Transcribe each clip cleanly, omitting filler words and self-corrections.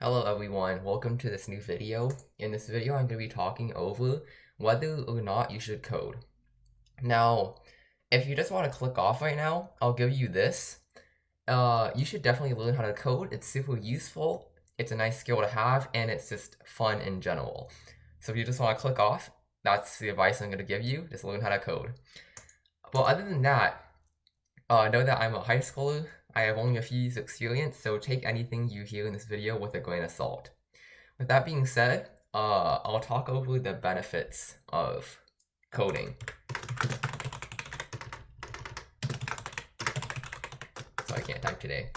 Hello everyone, welcome to this new video. In this video, I'm going to be talking over whether or not you should code. Now, if you just want to click off right now, I'll give you this. You should definitely learn how to code. It's super useful, it's a nice skill to have, and it's just fun in general. So if you just want to click off, that's the advice I'm going to give you. Just learn how to code. But other than that, know that I'm a high schooler. I have only a few years experience, so take anything you hear in this video with a grain of salt. With that being said, I'll talk over the benefits of coding. So I can't type today.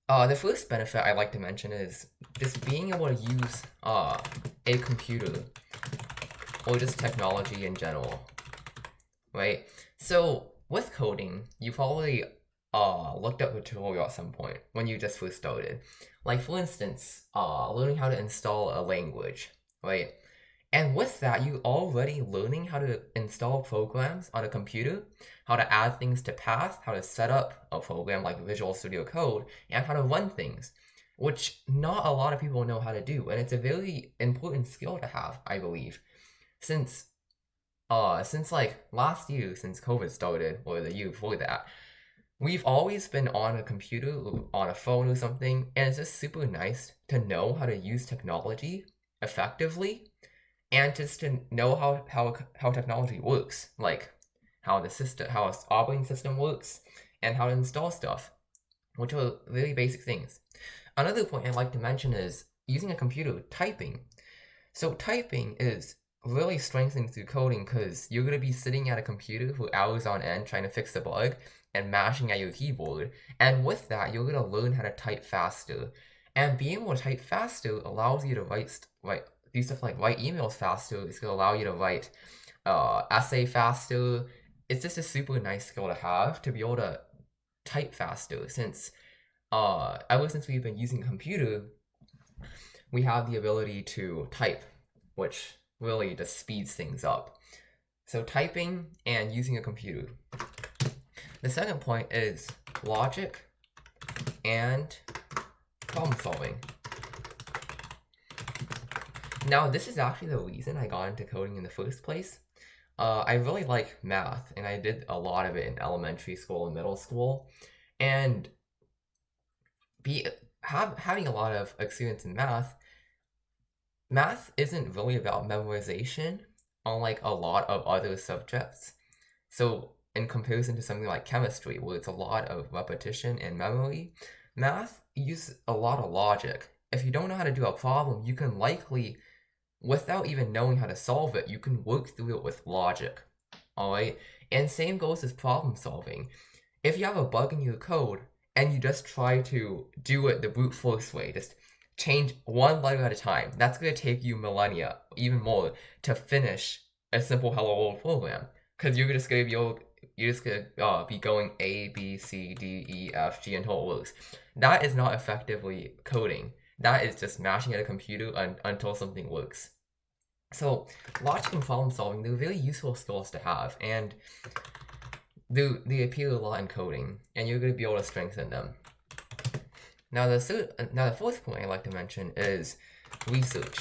The first benefit I'd like to mention is just being able to use a computer or just technology in general, right? So with coding, you probably looked up a tutorial at some point when you just first started. Like for instance, learning how to install a language, right? And with that, you already learning how to install programs on a computer, how to add things to path, how to set up a program like Visual Studio Code, and how to run things, which not a lot of people know how to do. And it's a very important skill to have, I believe, since like last year, since COVID started, or the year before that, we've always been on a computer, on a phone or something, and it's just super nice to know how to use technology effectively, and just to know how technology works, like how an operating system works, and how to install stuff, which are really basic things. Another point I'd like to mention is using a computer, typing. So typing is really strengthening through coding because you're going to be sitting at a computer for hours on end trying to fix the bug and mashing at your keyboard. And with that, you're going to learn how to type faster. And being able to type faster allows you to do stuff like write emails faster. It's going to allow you to write essay faster. It's just a super nice skill to have, to be able to type faster, since ever since we've been using a computer, we have the ability to type, which really just speeds things up. So typing and using a computer. The second point is logic and problem solving. Now, this is actually the reason I got into coding in the first place. I really like math, and I did a lot of it in elementary school and middle school. And having a lot of experience in math isn't really about memorization, unlike a lot of other subjects. So in comparison to something like chemistry, where it's a lot of repetition and memory, math uses a lot of logic. If you don't know how to do a problem, you can likely, without even knowing how to solve it, you can work through it with logic. Alright? And same goes with problem solving. If you have a bug in your code and you just try to do it the brute force way, just change one letter at a time, that's going to take you millennia, even more, to finish a simple hello world program. Because you're just going to be going A, B, C, D, E, F, G until it works. That is not effectively coding. That is just mashing at a computer until something works. So logic and problem solving, they're really useful skills to have, and they appear a lot in coding, and you're going to be able to strengthen them. Now the fourth point I'd like to mention is research.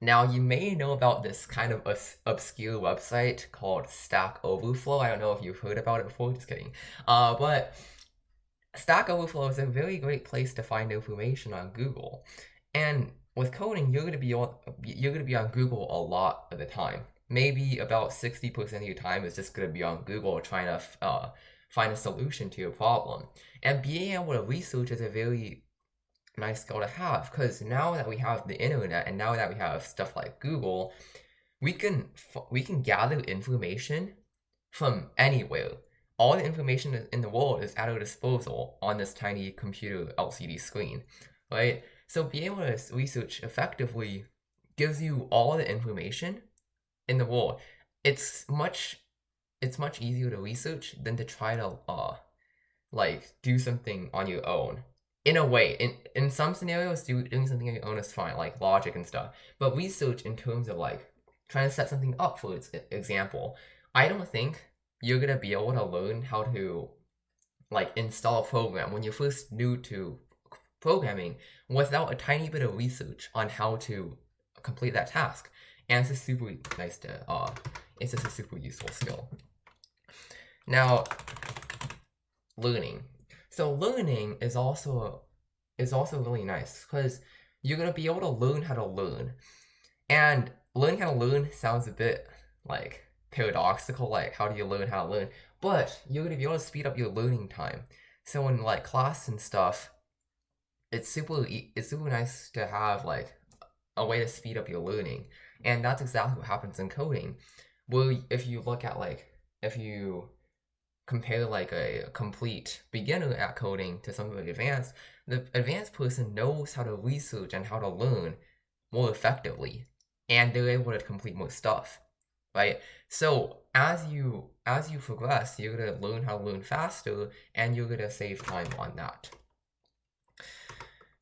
Now, you may know about this kind of obscure website called Stack Overflow. I don't know if you've heard about it before, just kidding. But Stack Overflow is a very great place to find information on Google. And with coding, you're gonna be on Google a lot of the time. Maybe about 60% of your time is just gonna be on Google trying to find a solution to your problem. And being able to research is a very nice skill to have, because now that we have the internet and now that we have stuff like Google, we can gather information from anywhere. All the information in the world is at our disposal on this tiny computer LCD screen, right? So being able to research effectively gives you all the information in the world. It's much easier to research than to try to do something on your own. In a way, in some scenarios, doing something on your own is fine, like logic and stuff. But research in terms of like trying to set something up, for example, I don't think you're gonna be able to learn how to like install a program when you're first new to programming without a tiny bit of research on how to complete that task. And it's just super nice to it's just a super useful skill. Now, learning. So learning is also really nice because you're gonna be able to learn how to learn. And learning how to learn sounds a bit like paradoxical, like how do you learn how to learn? But you're gonna be able to speed up your learning time. So in like class and stuff, it's super nice to have like a way to speed up your learning. And that's exactly what happens in coding. Well, if you look at like, if you compare like a complete beginner at coding to somebody advanced, the advanced person knows how to research and how to learn more effectively, and they're able to complete more stuff, right? So as you progress, you're gonna learn how to learn faster, and you're gonna save time on that.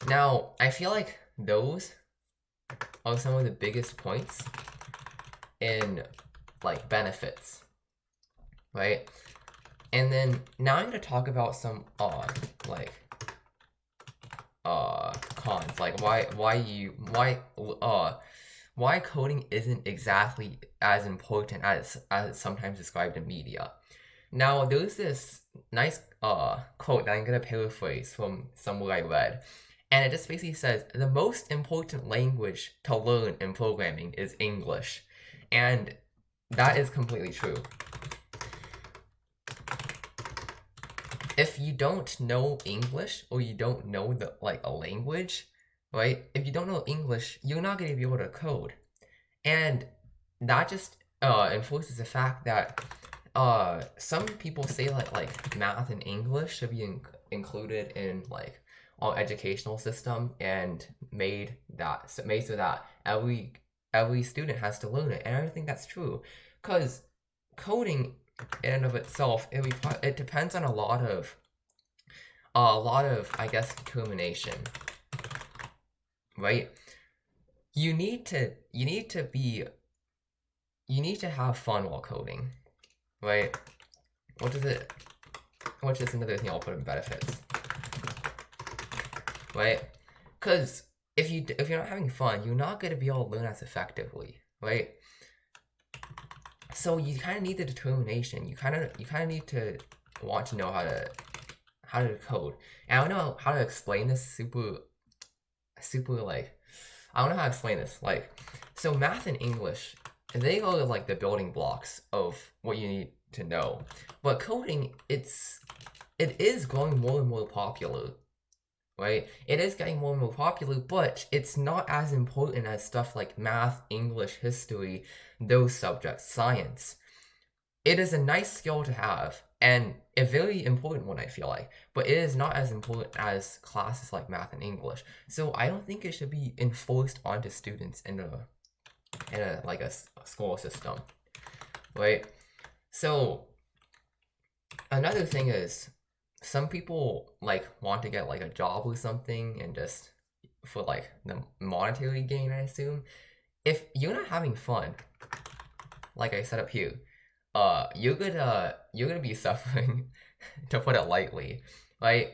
Now, I feel like those are some of the biggest points in like benefits, right? And then now I'm gonna talk about some cons, like why coding isn't exactly as important as it's sometimes described in media. Now there's this nice quote that I'm gonna paraphrase from somewhere I read, and it just basically says the most important language to learn in programming is English, and that is completely true. If you don't know English, or you don't know the a language, right? If you don't know English, you're not gonna be able to code, and that just enforces the fact that some people say like math and English should be included in like our educational system and made so that every student has to learn it, and I don't think that's true, because coding in and of itself, it depends on a lot of I guess determination, right? You need to have fun while coding, right? Which is another thing I'll put in benefits, right? Because if you're not having fun, you're not gonna be able to learn as effectively, right? So you kind of need the determination. You kind of need to want to know how to code. And I don't know how to explain this super like, I don't know how to explain this. Like, so math and English, they are like the building blocks of what you need to know. But coding, it is growing more and more popular, right? It is getting more and more popular, but it's not as important as stuff like math, English, history, those subjects, science. It is a nice skill to have, and a very important one, I feel like, but it is not as important as classes like math and English. So I don't think it should be enforced onto students in a school system, right? So another thing is, some people like want to get like a job or something, and just for like the monetary gain, I assume. If you're not having fun, like I said up here, you're gonna be suffering, to put it lightly, right?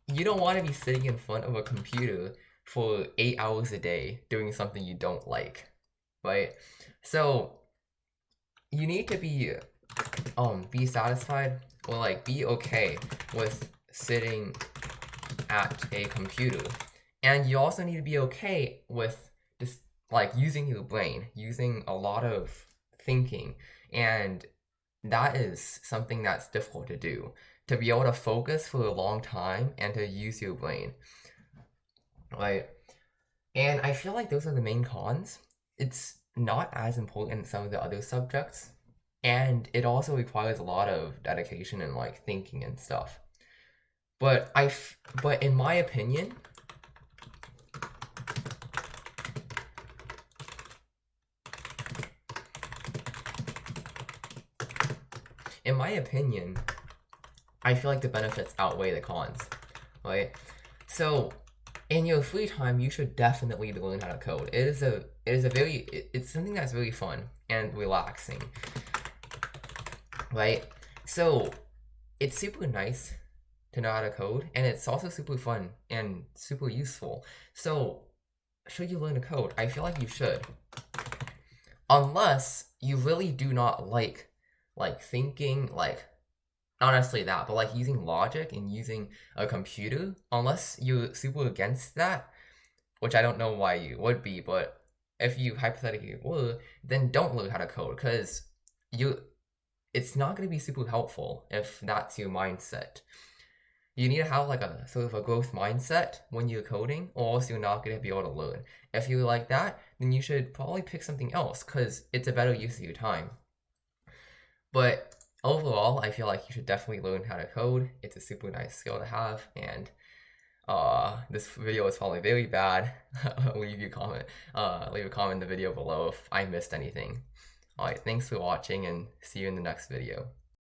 You don't want to be sitting in front of a computer for 8 hours a day doing something you don't like, right? So you need to be satisfied, or like be okay with sitting at a computer, and you also need to be okay with just like using your brain, using a lot of thinking, and that is something that's difficult to do, to be able to focus for a long time and to use your brain, right? And I feel like those are the main cons. It's not as important in some of the other subjects, and it also requires a lot of dedication and like thinking and stuff. But in my opinion, I feel like the benefits outweigh the cons, right? So in your free time, you should definitely learn how to code. It's something that's really fun and relaxing, right? So it's super nice to know how to code, and it's also super fun and super useful. So, should you learn to code? I feel like you should. Unless you really do not like thinking, like not necessarily that, but like using logic and using a computer, unless you're super against that, which I don't know why you would be, but if you hypothetically were, then don't learn how to code, because it's not going to be super helpful if that's your mindset. You need to have like a sort of a growth mindset when you're coding, or else you're not going to be able to learn. If you like that, then you should probably pick something else, because it's a better use of your time. But overall, I feel like you should definitely learn how to code. It's a super nice skill to have, and this video is probably very bad. Leave a comment in the video below if I missed anything. Alright, thanks for watching, and see you in the next video.